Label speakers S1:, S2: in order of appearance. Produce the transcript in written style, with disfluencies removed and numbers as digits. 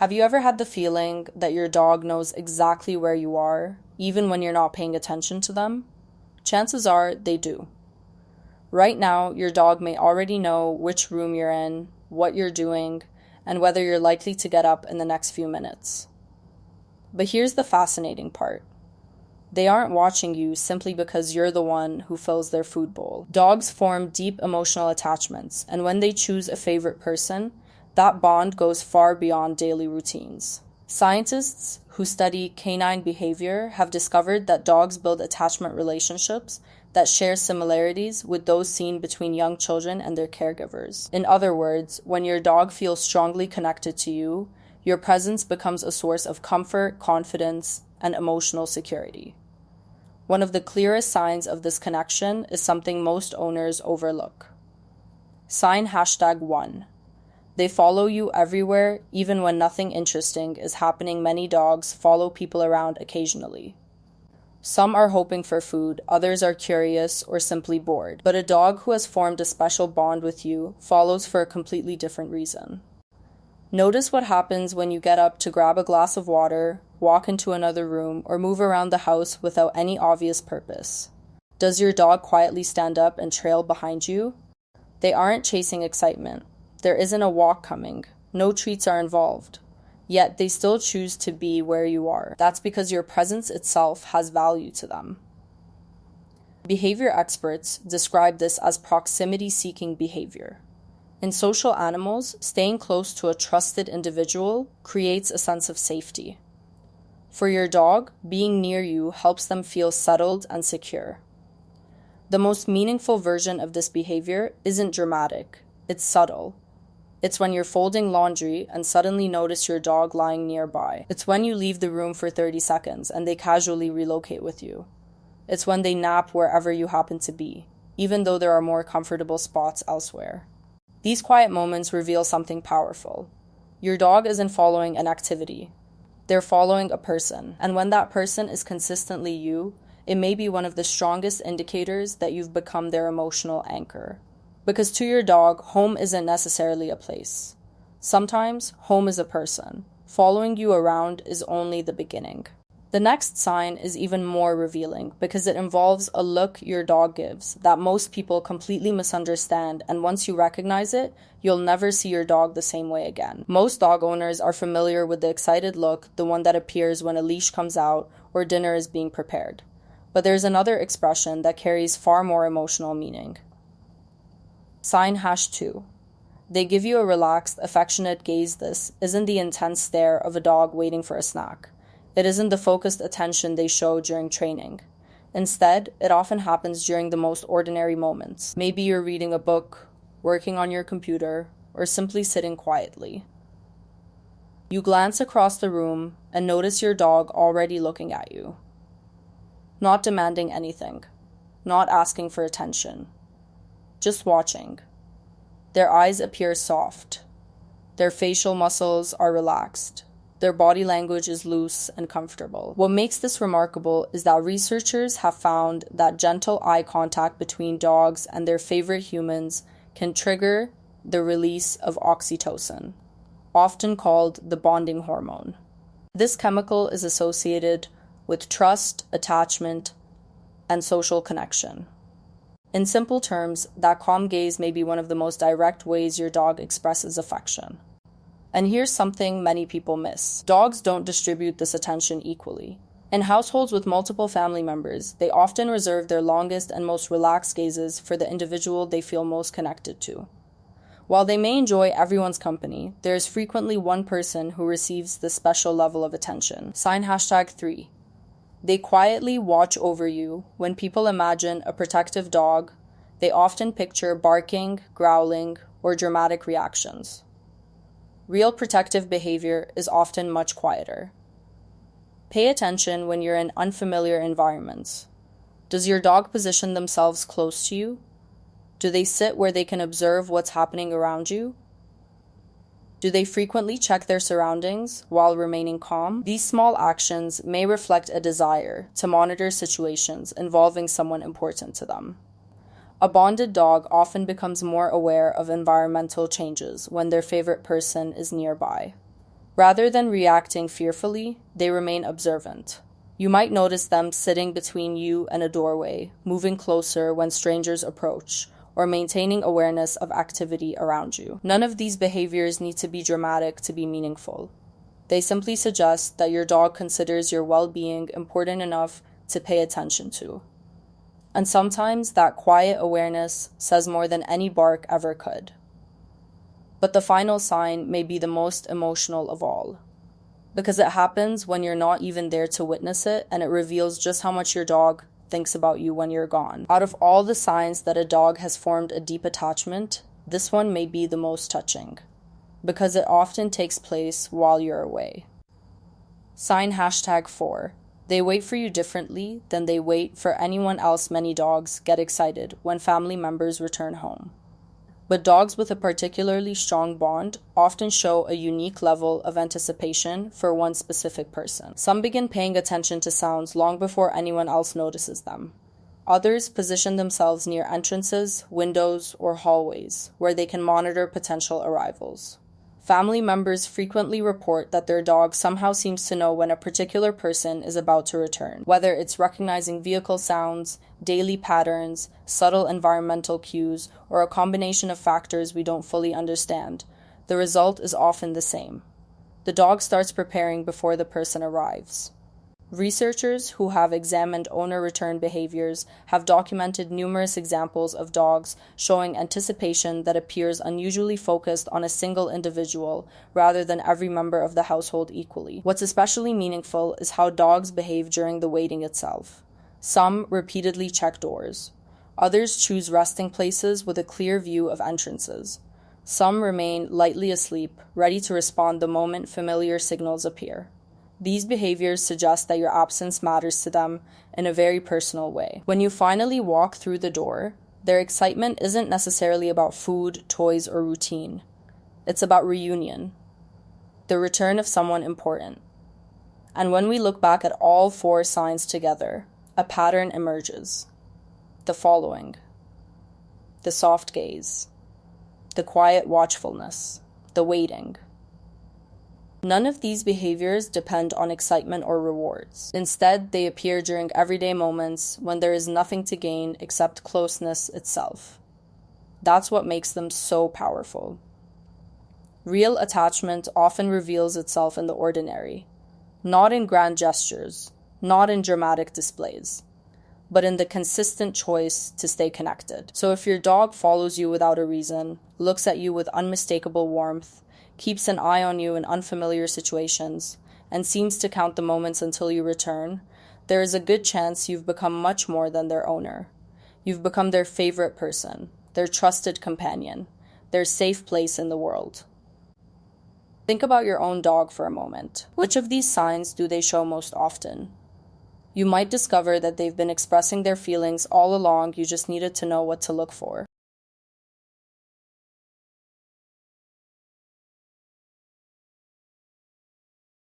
S1: Have you ever had the feeling that your dog knows exactly where you are, even when you're not paying attention to them? Chances are they do. Right now, your dog may already know which room you're in, what you're doing, and whether you're likely to get up in the next few minutes. But here's the fascinating part. They aren't watching you simply because you're the one who fills their food bowl. Dogs form deep emotional attachments, and when they choose a favorite person, that bond goes far beyond daily routines. Scientists who study canine behavior have discovered that dogs build attachment relationships that share similarities with those seen between young children and their caregivers. In other words, when your dog feels strongly connected to you, your presence becomes a source of comfort, confidence, and emotional security. One of the clearest signs of this connection is something most owners overlook. Sign #1. They follow you everywhere, even when nothing interesting is happening. Many dogs follow people around occasionally. Some are hoping for food, others are curious or simply bored. But a dog who has formed a special bond with you follows for a completely different reason. Notice what happens when you get up to grab a glass of water, walk into another room, or move around the house without any obvious purpose. Does your dog quietly stand up and trail behind you? They aren't chasing excitement. There isn't a walk coming. No treats are involved. Yet they still choose to be where you are. That's because your presence itself has value to them. Behavior experts describe this as proximity-seeking behavior. In social animals, staying close to a trusted individual creates a sense of safety. For your dog, being near you helps them feel settled and secure. The most meaningful version of this behavior isn't dramatic, it's subtle. It's when you're folding laundry and suddenly notice your dog lying nearby. It's when you leave the room for 30 seconds and they casually relocate with you. It's when they nap wherever you happen to be, even though there are more comfortable spots elsewhere. These quiet moments reveal something powerful. Your dog isn't following an activity. They're following a person, and when that person is consistently you, it may be one of the strongest indicators that you've become their emotional anchor. Because to your dog, home isn't necessarily a place. Sometimes, home is a person. Following you around is only the beginning. The next sign is even more revealing because it involves a look your dog gives that most people completely misunderstand, and once you recognize it, you'll never see your dog the same way again. Most dog owners are familiar with the excited look, the one that appears when a leash comes out or dinner is being prepared. But there's another expression that carries far more emotional meaning. Sign #2. They give you a relaxed, affectionate gaze. This isn't the intense stare of a dog waiting for a snack. It isn't the focused attention they show during training. Instead, it often happens during the most ordinary moments. Maybe you're reading a book, working on your computer, or simply sitting quietly. You glance across the room and notice your dog already looking at you. Not demanding anything, not asking for attention. Just watching. Their eyes appear soft. Their facial muscles are relaxed. Their body language is loose and comfortable. What makes this remarkable is that researchers have found that gentle eye contact between dogs and their favorite humans can trigger the release of oxytocin, often called the bonding hormone. This chemical is associated with trust, attachment, and social connection. In simple terms, that calm gaze may be one of the most direct ways your dog expresses affection. And here's something many people miss. Dogs don't distribute this attention equally. In households with multiple family members, they often reserve their longest and most relaxed gazes for the individual they feel most connected to. While they may enjoy everyone's company, there is frequently one person who receives this special level of attention. Sign #3. They quietly watch over you. When people imagine a protective dog, they often picture barking, growling, or dramatic reactions. Real protective behavior is often much quieter. Pay attention when you're in unfamiliar environments. Does your dog position themselves close to you? Do they sit where they can observe what's happening around you? Do they frequently check their surroundings while remaining calm? These small actions may reflect a desire to monitor situations involving someone important to them. A bonded dog often becomes more aware of environmental changes when their favorite person is nearby. Rather than reacting fearfully, they remain observant. You might notice them sitting between you and a doorway, moving closer when strangers approach, or maintaining awareness of activity around you. None of these behaviors need to be dramatic to be meaningful. They simply suggest that your dog considers your well-being important enough to pay attention to. And sometimes that quiet awareness says more than any bark ever could. But the final sign may be the most emotional of all, because it happens when you're not even there to witness it, and it reveals just how much your dog thinks about you when you're gone. Out of all the signs that a dog has formed a deep attachment, this one may be the most touching, because it often takes place while you're away. Sign #4. They wait for you differently than they wait for anyone else. Many dogs get excited when family members return home. But dogs with a particularly strong bond often show a unique level of anticipation for one specific person. Some begin paying attention to sounds long before anyone else notices them. Others position themselves near entrances, windows, or hallways where they can monitor potential arrivals. Family members frequently report that their dog somehow seems to know when a particular person is about to return, whether it's recognizing vehicle sounds, daily patterns, subtle environmental cues, or a combination of factors we don't fully understand. The result is often the same. The dog starts preparing before the person arrives. Researchers who have examined owner return behaviors have documented numerous examples of dogs showing anticipation that appears unusually focused on a single individual rather than every member of the household equally. What's especially meaningful is how dogs behave during the waiting itself. Some repeatedly check doors. Others choose resting places with a clear view of entrances. Some remain lightly asleep, ready to respond the moment familiar signals appear. These behaviors suggest that your absence matters to them in a very personal way. When you finally walk through the door, their excitement isn't necessarily about food, toys, or routine. It's about reunion, the return of someone important. And when we look back at all 4 signs together, a pattern emerges. The following: the soft gaze, the quiet watchfulness, the waiting. None of these behaviors depend on excitement or rewards. Instead, they appear during everyday moments when there is nothing to gain except closeness itself. That's what makes them so powerful. Real attachment often reveals itself in the ordinary, not in grand gestures, not in dramatic displays, but in the consistent choice to stay connected. So if your dog follows you without a reason, looks at you with unmistakable warmth, keeps an eye on you in unfamiliar situations, and seems to count the moments until you return, there is a good chance you've become much more than their owner. You've become their favorite person, their trusted companion, their safe place in the world. Think about your own dog for a moment. Which of these signs do they show most often? You might discover that they've been expressing their feelings all along, you just needed to know what to look for.